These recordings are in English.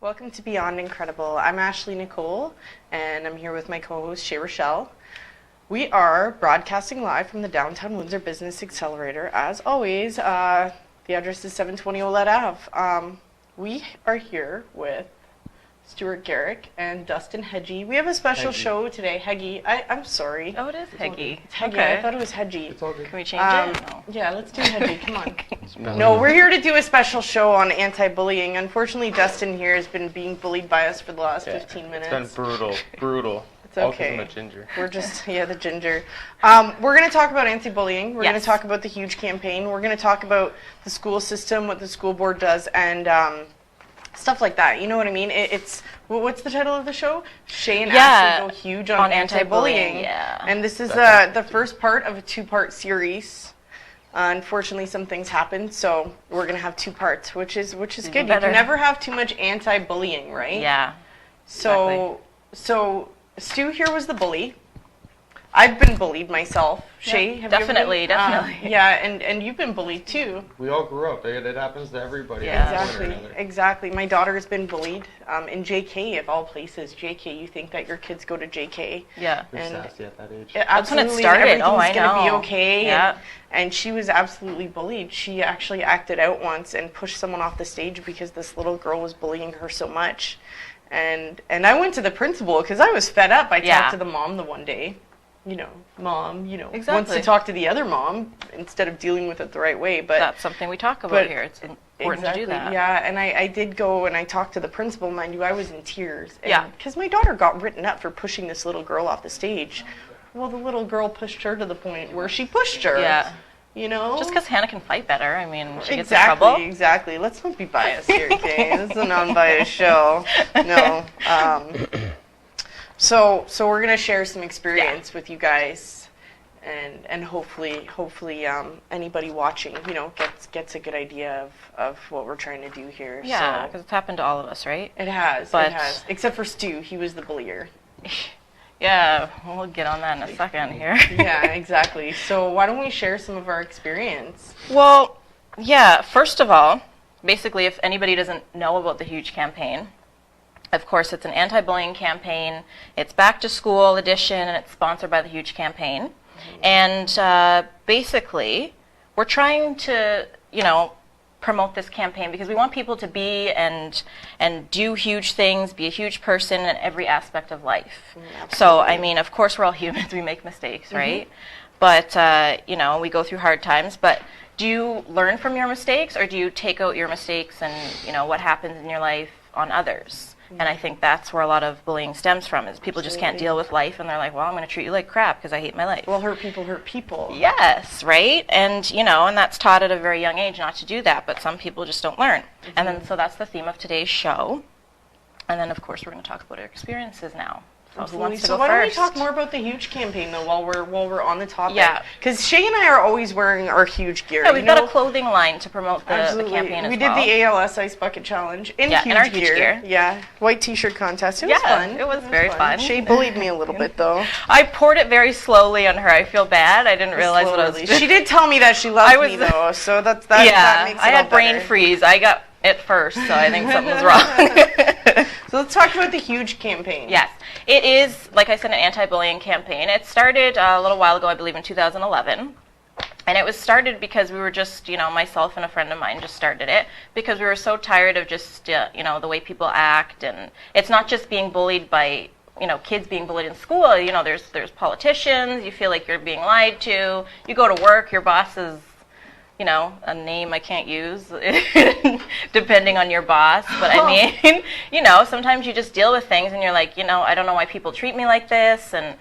Welcome to Beyond Incredible. I'm Ashley Nicole, and I'm here with my co-host Shay Rachelle. We are broadcasting live from the Downtown Windsor Business Accelerator. As always, the address is 720 Olette Ave. We are here with Stuart Garrick and Dustin Hedgie. We have a special show today. Heggie. I'm sorry. Oh, it is Heggie. It's Heggie. Okay. I thought it was Hedgie. It's all good. Can we change it? No. Yeah, let's do Hedgie. Come on. No, we're here to do a special show on anti-bullying. Unfortunately, Dustin here has been being bullied by us for the last 15 minutes. It's been brutal. It's okay. All 'cause of the ginger. We're just, the ginger. We're going to talk about anti-bullying. We're going to talk about the huge campaign. We're going to talk about the school system, what the school board does, and stuff like that. You know what I mean? What's the title of the show? Shay and Ashley go huge on anti-bullying. Yeah. And this is the first part of a two-part series. Unfortunately, some things happened, so we're going to have two parts, which is good. You can never have too much anti-bullying, right? Yeah. So Stu here was the bully. I've been bullied myself. Shay, have definitely, you ever been? definitely. And you've been bullied too. We all grew up. It happens to everybody. Yeah. Exactly. My daughter has been bullied in JK, of all places. JK, you think that your kids go to JK. Yeah. They're sassy at that age. That's when it Absolutely, started. everything's Oh, I gonna be know. okay. Yeah. And she was absolutely bullied. She actually acted out once and pushed someone off the stage because this little girl was bullying her so much. And I went to the principal because I was fed up. I talked to the mom the one day. Mom, wants to talk to the other mom instead of dealing with it the right way. But that's something we talk about here. It's important to do that. Yeah, and I did go and I talked to the principal. Mind you, I was in tears. Yeah. Because my daughter got written up for pushing this little girl off the stage. Well, the little girl pushed her to the point where she pushed her. Yeah. Just because Hannah can fight better. I mean, she gets in trouble. Exactly. Let's not be biased here, okay? This is a non-biased show. No. So we're gonna share some experience with you guys, and hopefully anybody watching, gets a good idea of what we're trying to do here. Yeah, because it's happened to all of us, right? It has. But it has. Except for Stu, he was the bullier. Yeah, we'll get on that in a second here. Yeah, exactly. So why don't we share some of our experience? Well, yeah. First of all, basically, if anybody doesn't know about the huge campaign. Of course, it's an anti-bullying campaign. It's back to school edition, and it's sponsored by the Huge Campaign. And basically, we're trying to, promote this campaign because we want people to be and do huge things, be a huge person in every aspect of life. So, I mean, of course, we're all humans. We make mistakes, right? But, we go through hard times. But do you learn from your mistakes, or do you take out your mistakes and, what happens in your life on others? And I think that's where a lot of bullying stems from, is people just can't deal with life, and they're like, well, I'm going to treat you like crap because I hate my life. Well, hurt people. Yes, right? And, and that's taught at a very young age not to do that, but some people just don't learn. And then, so that's the theme of today's show. And then, of course, we're going to talk about our experiences now. So who wants to go why first? don't we talk more about the huge campaign though while we're on the topic? Yeah. Because Shay and I are always wearing our huge gear. Yeah, we've got a clothing line to promote the campaign as well. We did the ALS Ice Bucket Challenge in in our huge gear. Yeah, white T-shirt contest. It was fun. It was very fun. Shay bullied me a little bit though. I poured it very slowly on her. I feel bad. I didn't realize what I was doing. She did tell me that she loved me though, so that makes it all better. I had brain freeze. I got it first, so I think something was wrong. So let's talk about the huge campaign. Yes. It is, like I said, an anti-bullying campaign. It started a little while ago, I believe in 2011. And it was started because we were just, myself and a friend of mine just started it because we were so tired of just, the way people act. And it's not just being bullied by, kids being bullied in school. There's politicians. You feel like you're being lied to. You go to work, your boss is, a name I can't use, depending on your boss. But I mean, sometimes you just deal with things and you're like, I don't know why people treat me like this. And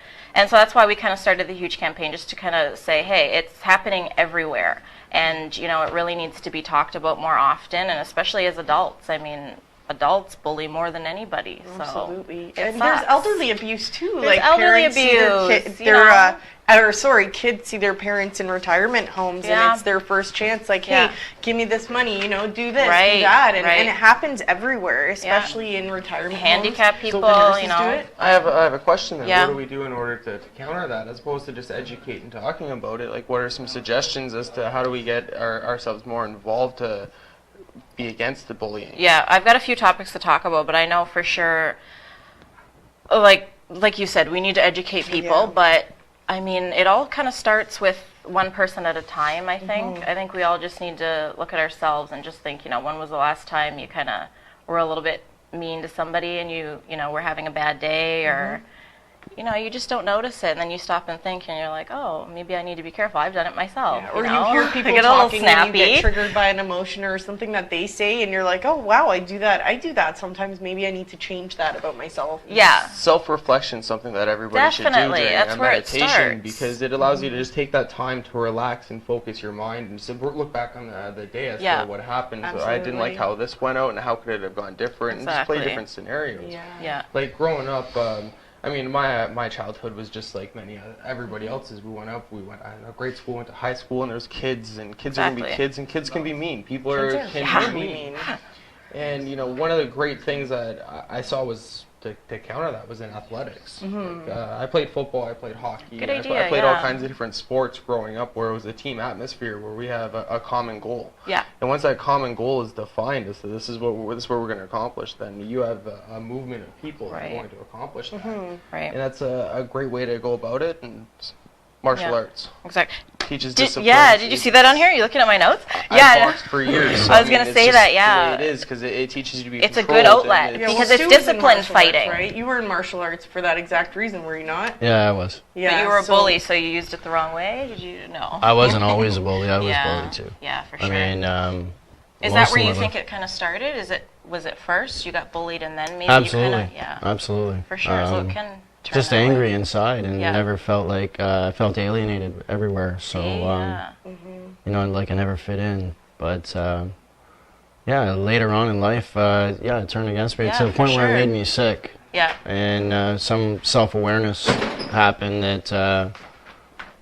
so that's why we kind of started the huge campaign, just to kind of say, hey, it's happening everywhere. And, it really needs to be talked about more often, and especially as adults. I mean, adults bully more than anybody. So absolutely. And there's elderly abuse too. There's elderly abuse. Kids see their parents in retirement homes, and it's their first chance. Like, hey, give me this money. Do this, do that, and it happens everywhere, especially in retirement handicapped homes. people. I have a question then. What do we do in order to counter that, as opposed to just educate and talking about it? Like, what are some suggestions as to how do we get ourselves more involved to be against the bullying? Yeah, I've got a few topics to talk about, but I know for sure, like you said, we need to educate people, but I mean, it all kind of starts with one person at a time, I think. I think we all just need to look at ourselves and just think, when was the last time you kind of were a little bit mean to somebody and you were having a bad day, or you just don't notice it, and then you stop and think, and you're like, oh, maybe I need to be careful. I've done it myself. Or you hear people get talking and you get triggered by an emotion or something that they say, and you're like, oh, wow, I do that sometimes. Maybe I need to change that about myself. Yeah. Self-reflection is something that everybody should do during That's a where meditation, it starts. because it allows you to just take that time to relax and focus your mind and look back on the day as to what happened. So I didn't like how this went out, and how could it have gone different, and just play different scenarios. Yeah. Like growing up, I mean, my childhood was just like everybody else's. We went out to grade school, went to high school, and there's kids, and kids are gonna be kids, and kids can be mean. People can be mean. And one of the great things that I saw was to counter that was in athletics. I played football, I played hockey, Good idea, I played all kinds of different sports growing up, where it was a team atmosphere, where we have a common goal. Yeah. And once that common goal is defined, so this is what we're going to accomplish, then you have a movement of people that are going to accomplish that. Right. And that's a great way to go about it. And martial arts. Exactly. Teaches discipline. Yeah, did you see that on here? You looking at my notes? I boxed for years. So I was going to say that, yeah. It is, because it teaches you to be It's a good outlet, because it's discipline fighting. Right? You were in martial arts for that exact reason, were you not? Yeah, I was. Yeah, but you were a bully, so you used it the wrong way? Did you? No. I wasn't always a bully. I was bullied too. Yeah, for sure. I mean, is that where you think it kind of started? Was it first you got bullied and then maybe absolutely. you kind of, Absolutely. For sure, so it can turn just that angry way. Inside, and never felt like I felt alienated everywhere. So like I never fit in. But later on in life, it turned against me to the point where it made me sick. Yeah. And some self-awareness happened that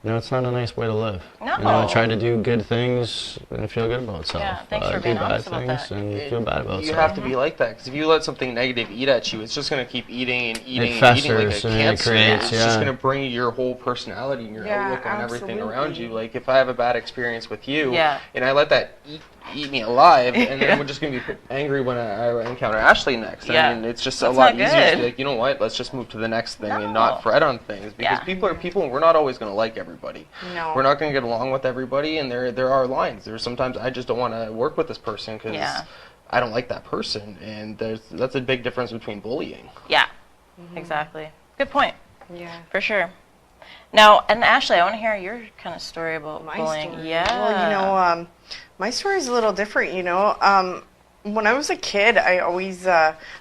it's not a nice way to live. No. Try to do good things and feel good about yourself. Yeah, thanks for being honest about that. And feel bad about You yourself. have to be like that, because if you let something negative eat at you, it's just going to keep eating and eating It and eating like a festers and it cancer. creates, It's just going to bring you your whole personality and your outlook on everything around you. Like, if I have a bad experience with you, and I let that eat me alive, and then I'm just going to be angry when I encounter Ashley next. I mean, it's just a lot easier to be like, you know what, let's just move to the next thing and not fret on things, because people are people, and we're not always going to like everybody. No. We're not going to get along with everybody, and there are lines. There's sometimes I just don't want to work with this person because I don't like that person, and that's a big difference between bullying. Yeah, exactly. Good point. Yeah. For sure. Now, and Ashley, I want to hear your kind of story about bullying. Story. Yeah. Well, my story is a little different, when I was a kid, I always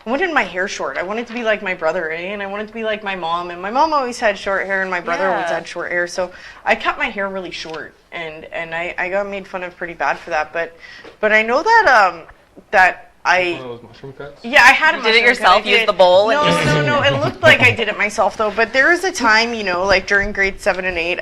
wanted my hair short. I wanted to be like my brother, and I wanted to be like my mom. And my mom always had short hair, and my brother always had short hair. So I cut my hair really short, and I got made fun of pretty bad for that. But I know that that I. One of those mushroom cuts? Yeah, I had a mushroom Did it yourself? Use the bowl? No. It looked like I did it myself though. But there was a time, like during grades 7 and 8,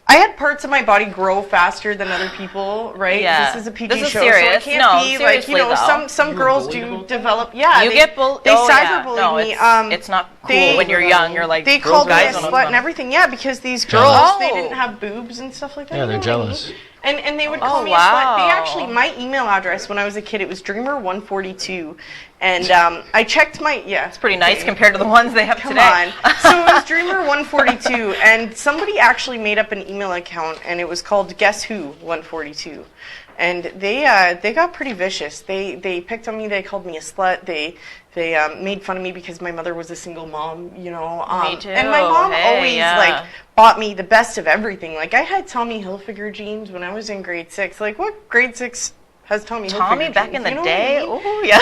I had parts of my body grow faster than other people, right? Yeah. This is a PG this is show, serious. so it can't be like, some girls do develop. Yeah, you get bullied. They cyberbullied me. It's not cool when you're young. You're like, they called me a slut and everything. Yeah, because these girls, they didn't have boobs and stuff like that. Yeah, they're jealous. And they would call me a slut. They actually, my email address when I was a kid, it was Dreamer142. And I checked my, It's pretty nice compared to the ones they have today. Come on. So it was Dreamer142, and somebody actually made up an email account, and it was called Guess Who 142. And they got pretty vicious. They picked on me. They called me a slut. They made fun of me because my mother was a single mom, Me too. And my mom always bought me the best of everything. Like, I had Tommy Hilfiger jeans when I was in grade 6. Like, what grade 6 has Tommy Hilfiger back jeans, in the day? I mean? Oh, yeah.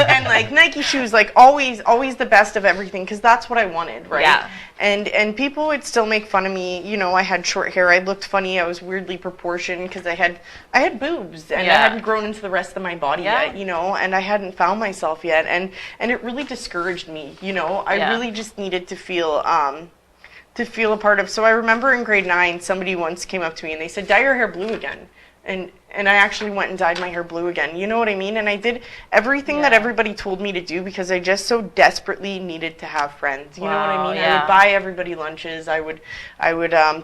And like Nike shoes, like always the best of everything, because that's what I wanted, right? Yeah. And people would still make fun of me. I had short hair. I looked funny. I was weirdly proportioned because I had boobs, and I hadn't grown into the rest of my body yet, and I hadn't found myself yet, and it really discouraged me. I really just needed to feel a part of. So I remember in grade 9, somebody once came up to me and they said, "Dye your hair blue again." And and I actually went and dyed my hair blue again. You know what I mean? And I did everything that everybody told me to do because I just so desperately needed to have friends. You know what I mean? I would buy everybody lunches. I would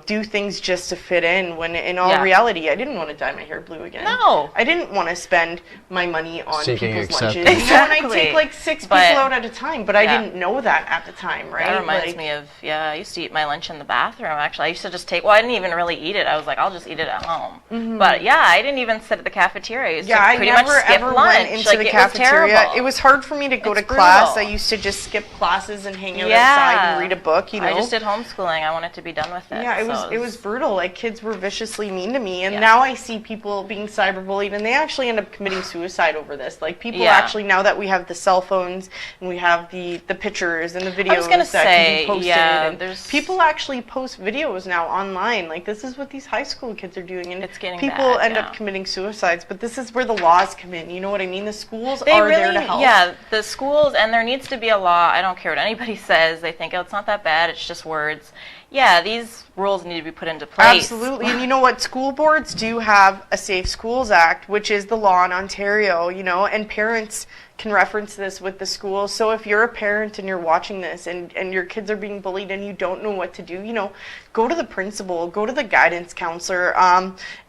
do things just to fit in, when in all reality, I didn't want to dye my hair blue again. No. I didn't want to spend my money on Seeking people's acceptance. lunches. Exactly. And I'd take like 6 people out at a time, but I didn't know that at the time, right? That reminds me of, I used to eat my lunch in the bathroom, actually. I used to just take, I didn't even really eat it. I was like, I'll just eat it at home. But I didn't even sit at the cafeteria. I used to pretty much skip lunch. Went into the cafeteria. It was hard for me to go to class. I used to just skip classes and hang out outside and read a book, you know. I just did homeschooling. I wanted to be done with it. Yeah, it was brutal. Like, kids were viciously mean to me, and now I see people being cyberbullied, and they actually end up committing suicide over this. Like, people actually, now that we have the cell phones and we have the pictures and the videos that can be posted, and people actually post videos now online. Like, this is what these high school kids are doing, and it's getting people bad, end up committing suicides. But this is where the laws come in. You know what I mean? The schools are there to help. Yeah, the schools, and there needs to be a law. I don't care what anybody says. They think, oh, it's not that bad. It's just words. Yeah, these rules need to be put into place. Absolutely. And you know what? School boards do have a Safe Schools Act, which is the law in Ontario, you know, and parents can reference this with the schools. So if you're a parent and you're watching this and your kids are being bullied and you don't know what to do, you know, go to the principal, go to the guidance counselor,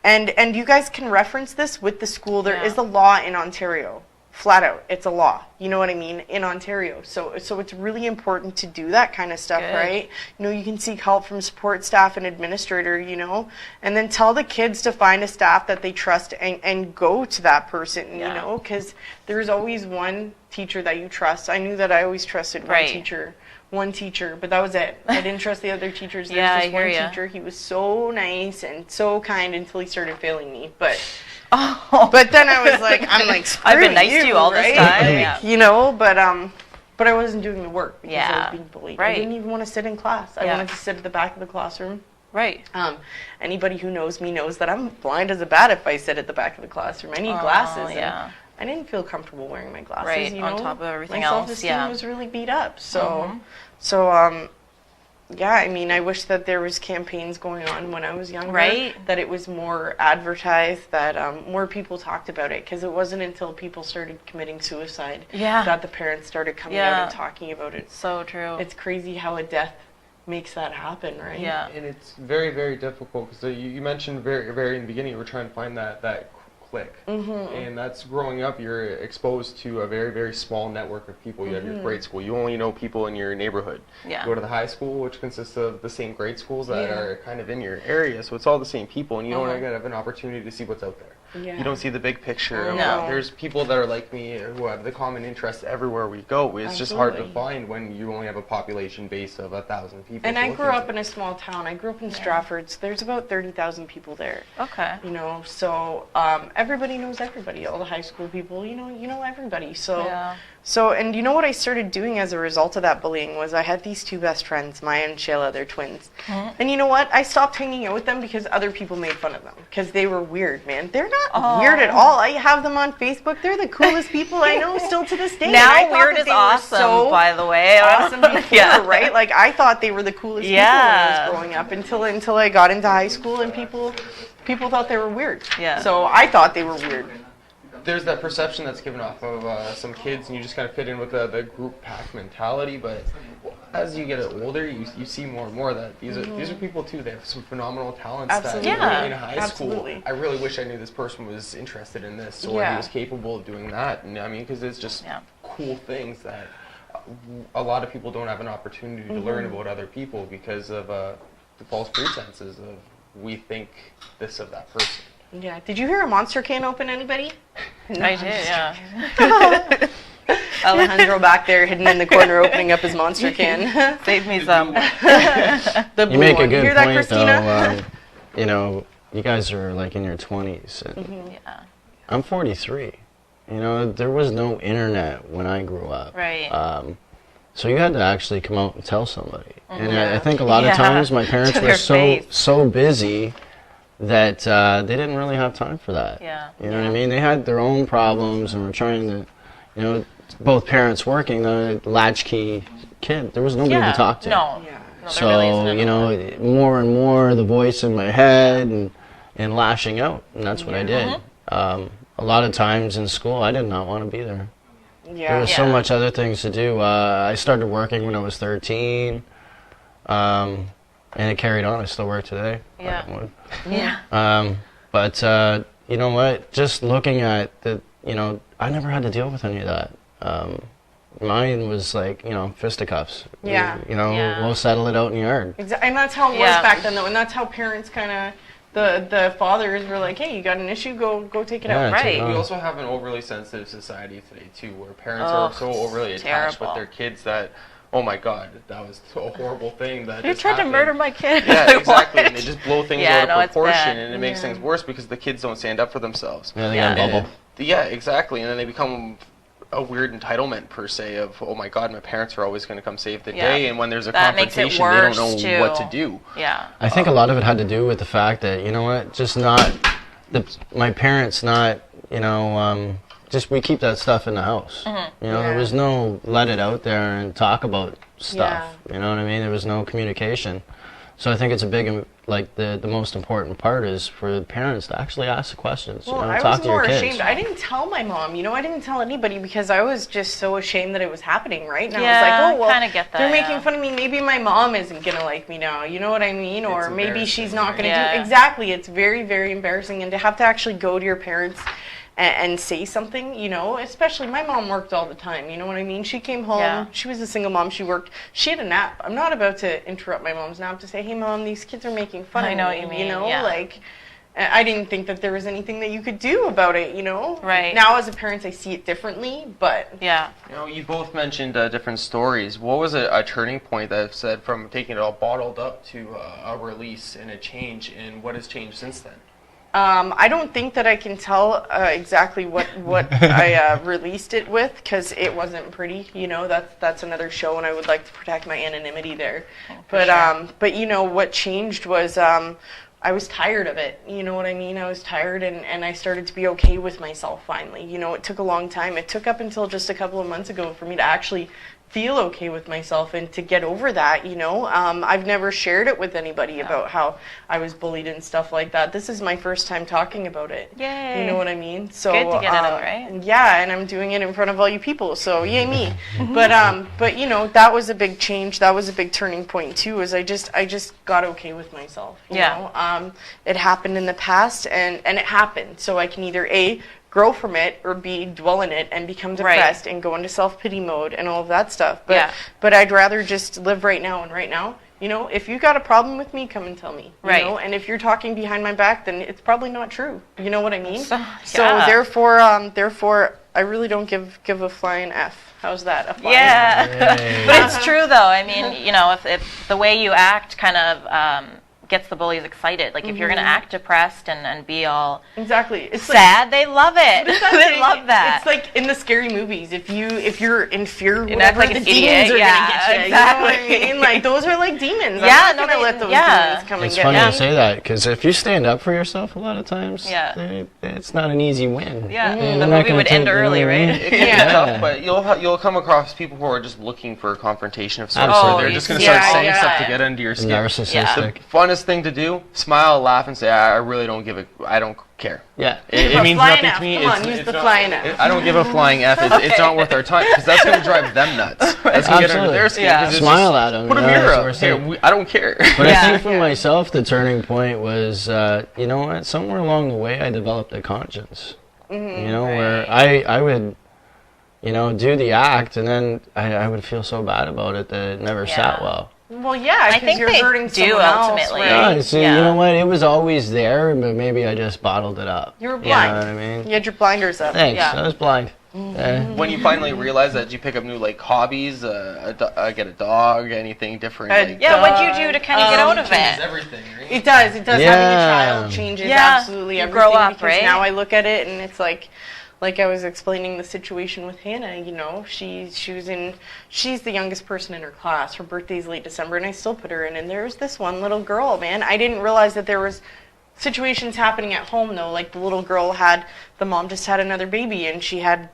and you guys can reference this with the school. There is a law in Ontario. Flat out, it's a law. You know what I mean? In Ontario. So it's really important to do that kind of stuff, right? You know, you can seek help from support staff and administrator, you know, and then tell the kids to find a staff that they trust and go to that person, you know, because there's always one teacher that you trust. I knew that I always trusted one teacher, but that was it. I didn't trust the other teachers. There's just one teacher. He was so nice and so kind until he started failing me, but then I was like, screw I've been nice to you all this time, you know, but I wasn't doing the work because I was being bullied. I didn't even want to sit in class. I wanted to sit at the back of the classroom. Right. Anybody who knows me knows that I'm blind as a bat if I sit at the back of the classroom. I need glasses. Yeah. I didn't feel comfortable wearing my glasses. Right. You know? On top of everything my else. self-esteem was really beat up. Yeah, I mean, I wish that there was campaigns going on when I was younger, that it was more advertised, that more people talked about it, because it wasn't until people started committing suicide that the parents started coming out and talking about it. So true. It's crazy how a death makes that happen, right? Yeah. And it's very, very difficult, because you mentioned very, very in the beginning, you were trying to find that click. And that's growing up, you're exposed to a very, very small network of people. You have your grade school. You only know people in your neighborhood. You go to the high school, which consists of the same grade schools that are kind of in your area. So it's all the same people, and you don't have an opportunity to see what's out there. You don't see the big picture. There's people that are like me who have the common interests everywhere we go. It's just hard to find when you only have a population base of 1,000 people. And I grew up in a small town. I grew up in Stratford, so there's about 30,000 people there. Okay. You know, so everybody knows everybody. All the high school people, you know everybody. So, and you know what I started doing as a result of that bullying was I had these two best friends, Maya and Shayla, they're twins. And you know what? I stopped hanging out with them because other people made fun of them because they were weird, man. They're not weird at all. I have them on Facebook. They're the coolest people I know still to this day. Now weird is awesome, by the way. Awesome before, right? Like, I thought they were the coolest people when I was growing up until I got into high school and people thought they were weird. So I thought they were weird. There's that perception that's given off of some kids, and you just kind of fit in with the group pack mentality. But as you get older, you see more and more that these are people too. They have some phenomenal talents that in high school. I really wish I knew this person was interested in this, or he was capable of doing that. And I mean, because it's just cool things that a lot of people don't have an opportunity to learn about other people because of the false pretenses of we think this of that person. Yeah. Did you hear a Monster can open, anybody? No, I did, Alejandro back there hidden in the corner opening up his Monster can. Save me some. You make a good hear that, point, Christina? though. You know, you guys are like in your 20s. And I'm 43. You know, there was no internet when I grew up. Right. So you had to actually come out and tell somebody. And I think a lot of times my parents were so busy that they didn't really have time for that. You know what I mean? They had their own problems and were trying to, you know, both parents working, the latchkey kid, there was nobody to talk to. No, so, really you know, more and more the voice in my head, and and lashing out, and that's what I did. A lot of times in school, I did not want to be there. There was so much other things to do. I started working when I was 13, and it carried on. I still work today. But you know what? Just looking at the, I never had to deal with any of that. Mine was like, fisticuffs. We'll settle it out in the yard. Exactly, and that's how it was back then, though, and that's how parents kind of. The fathers were like, hey, you got an issue, go take it out. Right. We also have an overly sensitive society today, too, where parents are so overly attached with their kids that, oh my God, that was a horrible thing that you tried to murder my kid. Yeah, exactly. And they just blow things out of proportion, and it makes Yeah. things worse because the kids don't stand up for themselves. Yeah, they got a bubble. Yeah, exactly. And then they become a weird entitlement, per se, of, oh my God, my parents are always going to come save the day, and when there's a confrontation, they don't know what to do. Yeah. I think a lot of it had to do with the fact that, just not, my parents not, just we keep that stuff in the house. There was no let it out there and talk about stuff. You know what I mean? There was no communication. So I think it's a big, the most important part is for the parents to actually ask the questions. Well, talk I was to your more kids. ashamed. I didn't tell my mom. I didn't tell anybody because I was just so ashamed that it was happening, right? And I was like, oh, well, kind of get that, they're making fun of me. Maybe my mom isn't going to like me now. You know what I mean? Or maybe she's not going to do... Exactly. It's very, very embarrassing. And to have to actually go to your parents and say something, especially my mom worked all the time, you know what I mean? She came home, she was a single mom, she worked, she had a nap. I'm not about to interrupt my mom's nap to say, hey mom, these kids are making fun of me. I know what you mean, I didn't think that there was anything that you could do about it, Right. Now as a parent I see it differently, but... Yeah. You both mentioned different stories. What was a turning point that said from taking it all bottled up to a release and a change, and what has changed since then? I don't think that I can tell exactly what I released it with, because it wasn't pretty. That's another show, and I would like to protect my anonymity there. But what changed was I was tired of it. You know what I mean? I was tired, and I started to be okay with myself finally. It took a long time. It took up until just a couple of months ago for me to actually feel okay with myself and to get over that, I've never shared it with anybody about how I was bullied and stuff like that. This is my first time talking about it. Yay. You know what I mean? So good to get it out, right? Yeah, and I'm doing it in front of all you people, so yay me. But that was a big change. That was a big turning point too, is I just got okay with myself. You know? It happened in the past and it happened. So I can either A, grow from it, or B, dwell in it and become depressed and go into self-pity mode and all of that stuff. But I'd rather just live right now, and right now, if you got a problem with me, come and tell me. And if you're talking behind my back, then it's probably not true. You know what I mean? So therefore, I really don't give a flying F. How's that? A flying F? But it's true though. I mean, if the way you act kind of gets the bullies excited. Like if you're going to act depressed and be all it's sad, they love it. They love that. It's like in the scary movies. If you're in fear, you act like the an demons idiot. are going to get you. Exactly. You know what I mean? Like those are like demons. I'm not going to let those demons come and It's get funny me. to say that, because if you stand up for yourself a lot of times, it's not an easy win. The movie would end early, right? It can be tough, but you'll come across people who are just looking for a confrontation of sorts. Absolutely. So they're just going to start saying stuff to get under your skin. Narcissistic. The funnest thing to do, smile, laugh, and say, I really don't I don't care. Yeah. It means nothing to me. Come on, use the flying F. I don't give a flying F. It's not worth our time, because that's going to drive them nuts. That's going to get under their skin. Smile at them. Put a mirror up. Here, I don't care. But I think for myself, the turning point was, somewhere along the way, I developed a conscience. Where I would, do the act, and then I would feel so bad about it that it never sat well. Well, yeah, because you're hurting someone ultimately. else, right? You know what? It was always there, but maybe I just bottled it up. You were blind. You know what I mean? You had your blinders up. Thanks. I was blind. When you finally realize that, did you pick up new hobbies, get a dog, anything different? What'd you do to kind of get out of changes it? everything, right? It does. Having a child changes absolutely everything. Grow up, because right? now I look at it and it's like I was explaining the situation with Hannah, she's the youngest person in her class. Her birthday's late December, and I still put her in. And there was this one little girl, man. I didn't realize that there was situations happening at home though, like the little girl the mom just had another baby, and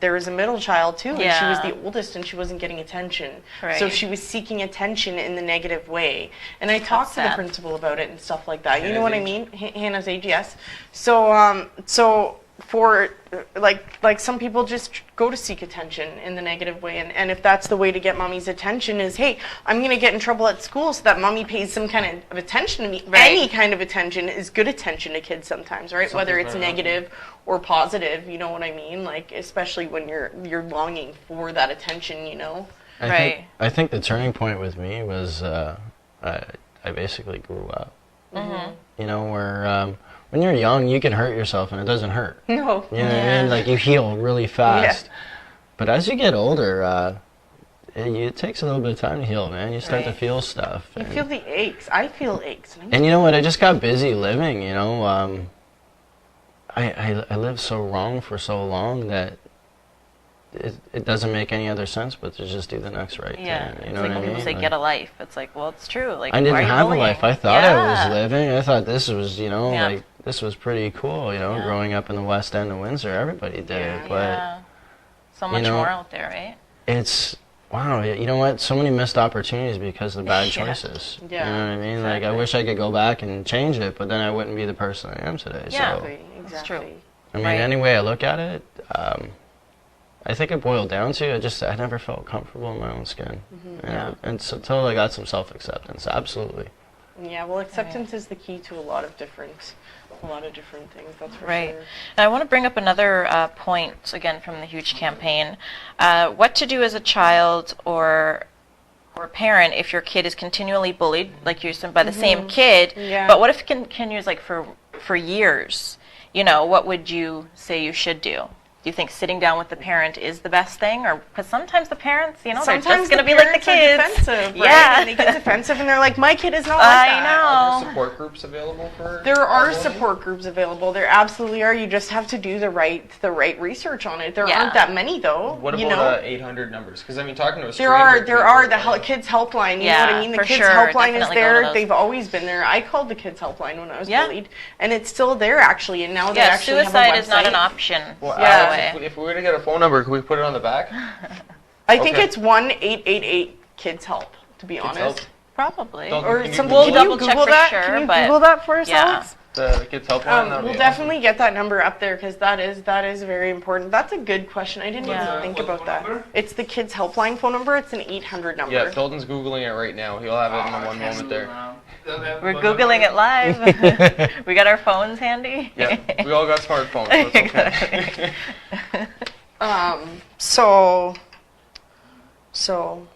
there was a middle child too, and she was the oldest, and she wasn't getting attention. Right. So she was seeking attention in the negative way. And I talked to the principal about it and stuff like that. You know what I mean? Hannah's age, yes. So for like some people just go to seek attention in the negative way, and if that's the way to get mommy's attention is, hey, I'm going to get in trouble at school so that mommy pays some kind of attention to me. Right. Any kind of attention is good attention to kids sometimes, right? Whether it's negative or positive, you know what I mean? Like, especially when you're longing for that attention, you know? I think the turning point with me was I basically grew up. Mm-hmm. You know, where when you're young, you can hurt yourself and it doesn't hurt. No. You know what I mean? Like, you heal really fast. Yeah. But as you get older, it takes a little bit of time to heal, man. You start to feel stuff. You feel the aches. I feel aches. And you know what? I just got busy living, you know. I lived so wrong for so long that it doesn't make any other sense but to just do the next right thing. You know it's what like I when mean? people say get a life. It's like, well, it's true. Like, I didn't have a life. I thought I was living. I thought this was, like, this was pretty cool, growing up in the West End of Windsor. Everybody did it. But, so much more out there, right? It's, wow, you know what? So many missed opportunities because of bad choices. Yeah. You know what I mean? Exactly. Like, I wish I could go back and change it, but then I wouldn't be the person I am today. Yeah, so, that's true. I mean, any way I look at it, I think it boiled down to I never felt comfortable in my own skin. Mm-hmm. And so, until I got some self-acceptance, absolutely. Yeah, well, acceptance is the key to a lot of different things, that's for sure. And I want to bring up another point, again, from the Huge campaign. What to do as a child or parent if your kid is continually bullied, like you said, by the same kid, but what if it continues, like, for years? You know, what would you say you should do? Do you think sitting down with the parent is the best thing? Or because sometimes the parents, they're just going to be like the kids. Defensive, right? And they get defensive, and they're like, my kid is not like that. I know. Are there support groups available for? There are support groups available. There absolutely are. You just have to do the right research on it. There aren't that many though. What about 800 numbers? Because I mean, talking to a stranger. There are the kids helpline. You know what I mean? The kids helpline is there. They've always been there. I called the kids helpline when I was bullied, and it's still there actually. And now they actually have a website. Suicide is not an option. Well, if we were to get a phone number, can we put it on the back? I think it's 1-888-KIDS-HELP, to be honest. Help? Probably. Or something. We'll double check for sure. Can you Google that for us, Alex? The Kids Helpline? We'll definitely get that number up there because that is very important. That's a good question. I didn't even think about that. Number? It's the Kids Helpline phone number. It's an 800 number. Yeah, Felton's Googling it right now. He'll have it in one moment there. We're Googling it live. We got our phones handy. Yeah, we all got smartphones, so it's okay. So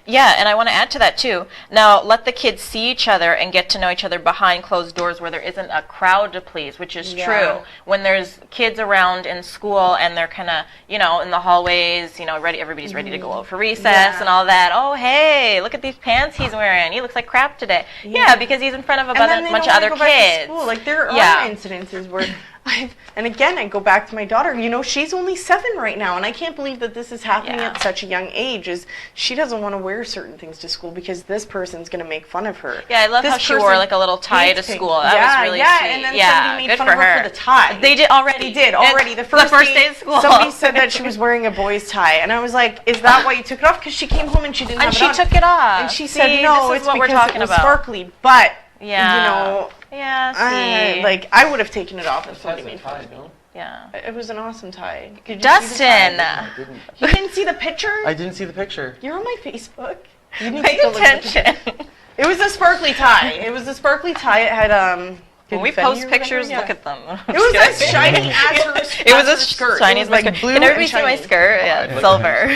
yeah, and I want to add to that too. Now, let the kids see each other and get to know each other behind closed doors where there isn't a crowd to please, which is true. When there's kids around in school and they're kind of, in the hallways, everybody's ready to go out for recess and all that. Oh, hey, look at these pants he's wearing. He looks like crap today. Yeah, because he's in front of a bunch of other kids. Like, there are incidences where and again, I go back to my daughter. She's only 7 right now, and I can't believe that this is happening at such a young age. Is she doesn't want to wear certain things to school because this person's going to make fun of her. Yeah, I love how she wore like a little tie to school. That was really sweet. And then somebody made fun of her for the tie. They did already. The first day of school. Somebody said that she was wearing a boy's tie, and I was like, "Is that why you took it off?" Because she came home and she didn't have it on. And she took it off. And she said, "No, it's because it was sparkly." But yeah, see. I would have taken it off if somebody made fun of me. Yeah. It was an awesome tie. Dustin! You didn't see the picture? I didn't see the picture. You're on my Facebook. Pay attention. It was a sparkly tie. It had, when we post pictures, look at them. It was as shiny as her skirt. It was as shiny as my skirt. Can everybody see my skirt? Yeah, silver.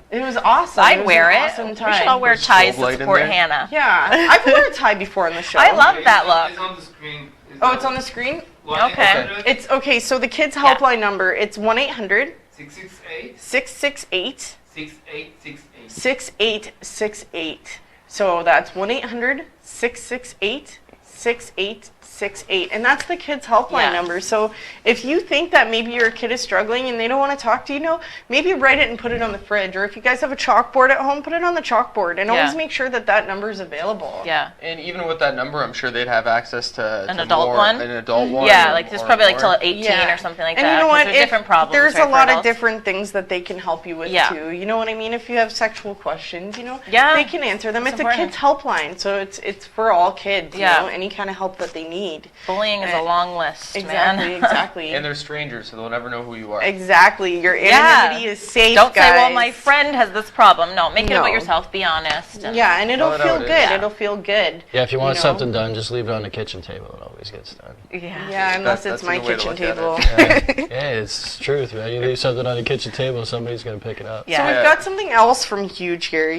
It was awesome. I'd wear it. Awesome tie. We should all wear ties to support Hannah. Yeah, I've worn a tie before on the show. I love that look. It's on the screen. It's on the screen? Okay. It's okay, so the kids helpline number, it's 1-800 668 668 6868 6868. So that's 1-800 668 6868. 8868, and that's the kids' helpline number. So if you think that maybe your kid is struggling and they don't want to talk to you, maybe write it and put it on the fridge. Or if you guys have a chalkboard at home, put it on the chalkboard, and always make sure that number is available. Yeah. And even with that number, I'm sure they'd have access to an adult one. An adult one. Yeah, like there's probably like till 18 or something like that. And you know what? There's different problems. There's a lot of different things that they can help you with too. You know what I mean? If you have sexual questions, they can answer them. It's a kids' helpline, so it's for all kids. You know, any kind of help that they need. Bullying is a long list, exactly, man. Exactly. And they're strangers, so they'll never know who you are. Exactly. Your anonymity is safe, Don't guys. say, well, my friend has this problem. No, make it about yourself. Be honest. And it'll feel good. It'll feel good. Yeah, if you want something done, just leave it on the kitchen table. It always gets done. Yeah, unless it's my kitchen table. Yeah, it's truth, man. You leave something on the kitchen table, somebody's going to pick it up. So we've got something else from Huge here,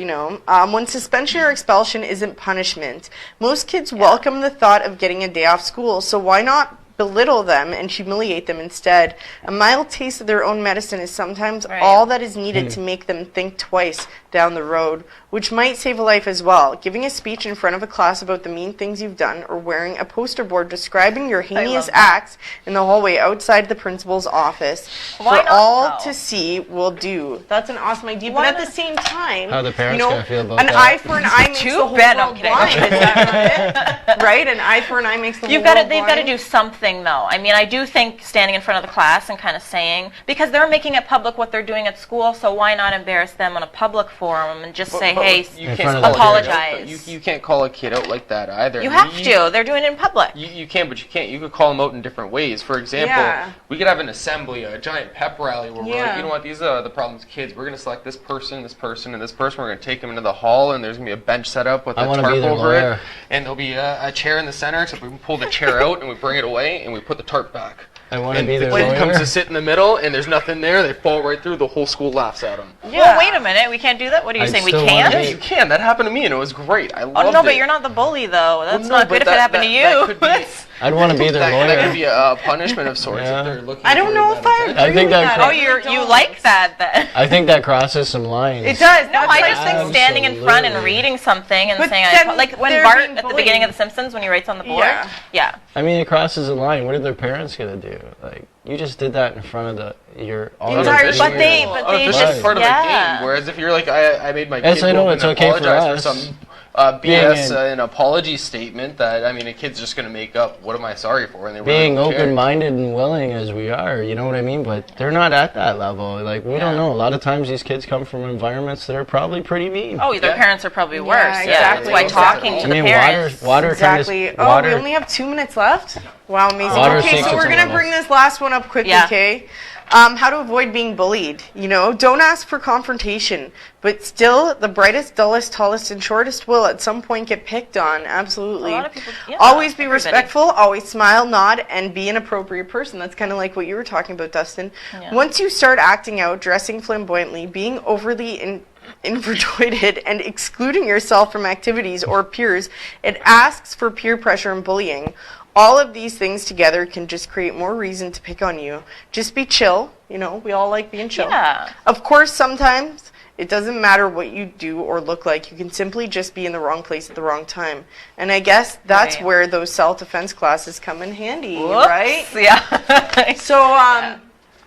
when suspension or expulsion isn't punishment. Most kids welcome the thought of getting a day off school, so why not belittle them and humiliate them instead? A mild taste of their own medicine is sometimes all that is needed to make them think twice down the road, which might save a life as well. Giving a speech in front of a class about the mean things you've done, or wearing a poster board describing your heinous acts in the hallway outside the principal's office for all to see will do. That's an awesome idea, but at the same time, how the parents gonna feel about an that? eye for an eye makes the whole world blind. Is that not it? Right? An eye for an eye makes the whole world blind. They've got to do something, though. I mean, I do think standing in front of the class and kind of saying, because they're making it public what they're doing at school, so why not embarrass them on a public forum and just say, hey, apologize. You can't call a kid out like that either. You have to. They're doing it in public. You can, but you can't. You could call them out in different ways. For example, we could have an assembly, a giant pep rally where we're like, you know what, these are the problems with kids. We're going to select this person, this person, and this person. We're going to take them into the hall, and there's going to be a bench set up with a tarp over it. And there'll be a chair in the center, except we can pull the chair out and we bring it away and we put the tarp back. I want to be their lawyer. The kid comes to sit in the middle, and there's nothing there. They fall right through. The whole school laughs at them. Yeah. Well, wait a minute. We can't do that? What are you saying? We can't? Yes, you can. That happened to me, and it was great. I loved it. Oh, no, but you're not the bully, though. That's not good if it happened to you. That could be, I'd want to be their lawyer. That could be a punishment of sorts if they're looking. I don't know if I agree with that. Oh, you like that then? I think that crosses some lines. It does. No, I just think standing in front and reading something and saying, like when Bart at the beginning of The Simpsons when he writes on the board. Yeah. I mean, it crosses a line. What are their parents gonna do? Like, you just did that in front of your audience. But they just part of the game. Whereas if you're like, I made my kid apologize for some BS, an apology statement that, I mean, a kid's just going to make up, what am I sorry for? And they being open-minded and willing as we are, you know what I mean? But they're not at that level. Like, we don't know. A lot of times these kids come from environments that are probably pretty mean. Oh, their parents are probably worse. Exactly. That's why talking to the parents. Water we only have 2 minutes left? Wow, amazing. Okay, so we're going to bring this last one up quickly, okay? How to avoid being bullied. Don't ask for confrontation, but still, the brightest, dullest, tallest, and shortest will at some point get picked on. Absolutely. A lot of people, always be respectful, always smile, nod, and be an appropriate person. That's kind of like what you were talking about, Dustin. Yeah. Once you start acting out, dressing flamboyantly, being overly infatuated, and excluding yourself from activities or peers, it asks for peer pressure and bullying. All of these things together can just create more reason to pick on you. Just be chill. We all like being chill. Yeah. Of course, sometimes it doesn't matter what you do or look like. You can simply just be in the wrong place at the wrong time. And I guess that's where those self-defense classes come in handy, right? Yeah.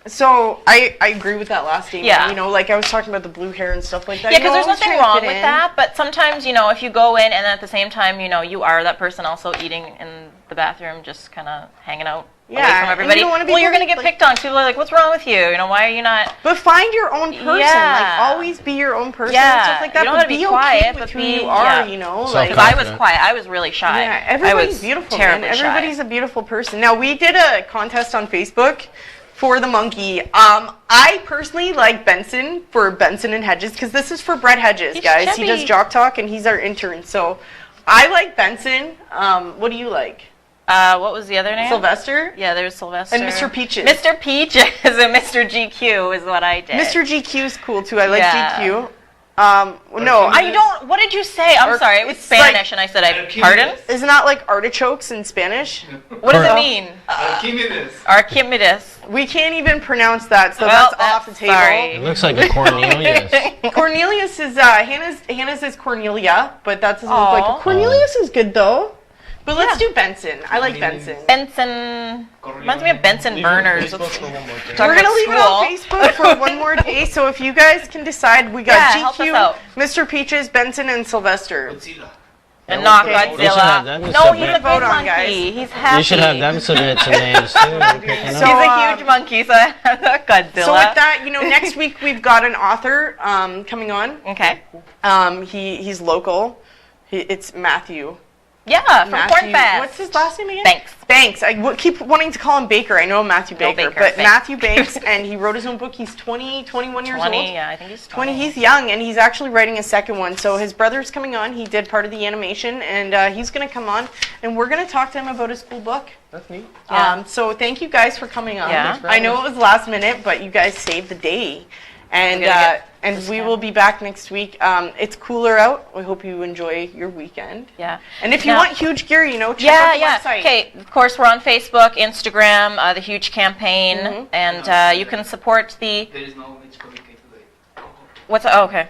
So I agree with that last statement. Yeah. Like I was talking about the blue hair and stuff like that. Yeah, because there's nothing wrong with that. But sometimes, if you go in and at the same time, you are that person also eating in the bathroom, just kind of hanging out away from everybody. You're going to get picked on. People are like, what's wrong with you? Why are you not? But find your own person. Like, always be your own person. Yeah. And stuff like that. You don't have to be quiet, but who you are, Like, I was quiet. I was really shy. Yeah, everybody's beautiful, man. Everybody's a beautiful person. Now, we did a contest on Facebook for the monkey. I personally like Benson for Benson and Hedges, because this is for Brett Hedges, guys. Chubby. He does Jock Talk, and he's our intern. So I like Benson. What do you like? What was the other name? Sylvester? Yeah, there's Sylvester. And Mr. Peaches. Mr. Peaches and Mr. GQ is what I did. Mr. GQ is cool, too. I like GQ. No, I don't. What did you say? I'm sorry. It was Spanish, and I said, pardon? Isn't that like artichokes in Spanish? What does it mean? Archimedes. We can't even pronounce that, so that's off the table. Sorry. It looks like a Cornelius. Cornelius is, Hannah's is Cornelia, but that doesn't look like a Cornelius is good, though. But let's do Benson. I like Benson. Benson. Reminds me of Benson Burners. We're going to leave it on Facebook for one more day. So if you guys can decide, we got GQ, Mr. Peaches, Benson, and Sylvester. And not Godzilla. No, he's a big monkey. He's happy. You should have them submit some names too. He's a huge monkey, so Godzilla. So with that, next week we've got an author coming on. Okay. He's local. It's Matthew. Yeah, from Corn Fest. What's his last name again? Banks. I keep wanting to call him Baker. I know Matthew Baker, but Matthew Banks, and he wrote his own book. He's 21 years old. Yeah, I think he's 20. He's young, and he's actually writing a second one. So his brother's coming on. He did part of the animation, and he's going to come on, and we're going to talk to him about his cool book. That's neat. Yeah. So thank you guys for coming on. Yeah. I know it was last minute, but you guys saved the day. And we will be back next week. It's cooler out. We hope you enjoy your weekend. Yeah. And if you want huge gear, check out the website. Okay, of course, we're on Facebook, Instagram, the Huge Campaign, and you can support the... There is no which communicate today. What's... Oh, okay.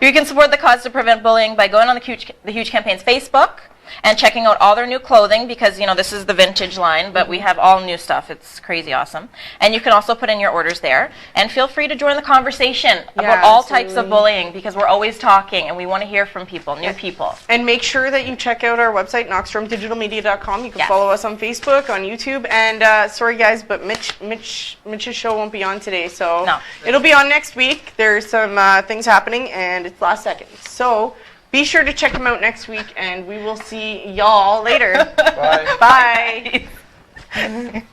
You can support the cause to prevent bullying by going on the Huge Campaign's Facebook and checking out all their new clothing, because this is the vintage line, but we have all new stuff. It's crazy awesome. And you can also put in your orders there, and feel free to join the conversation about all types of bullying, because we're always talking and we want to hear from people, new people. And make sure that you check out our website, noxtromdigitalmedia.com. You can follow us on Facebook, on YouTube, and sorry guys, but Mitch's show won't be on today, so it'll be on next week. There's some things happening, and it's last second. So be sure to check them out next week, and we will see y'all later. Bye. Bye.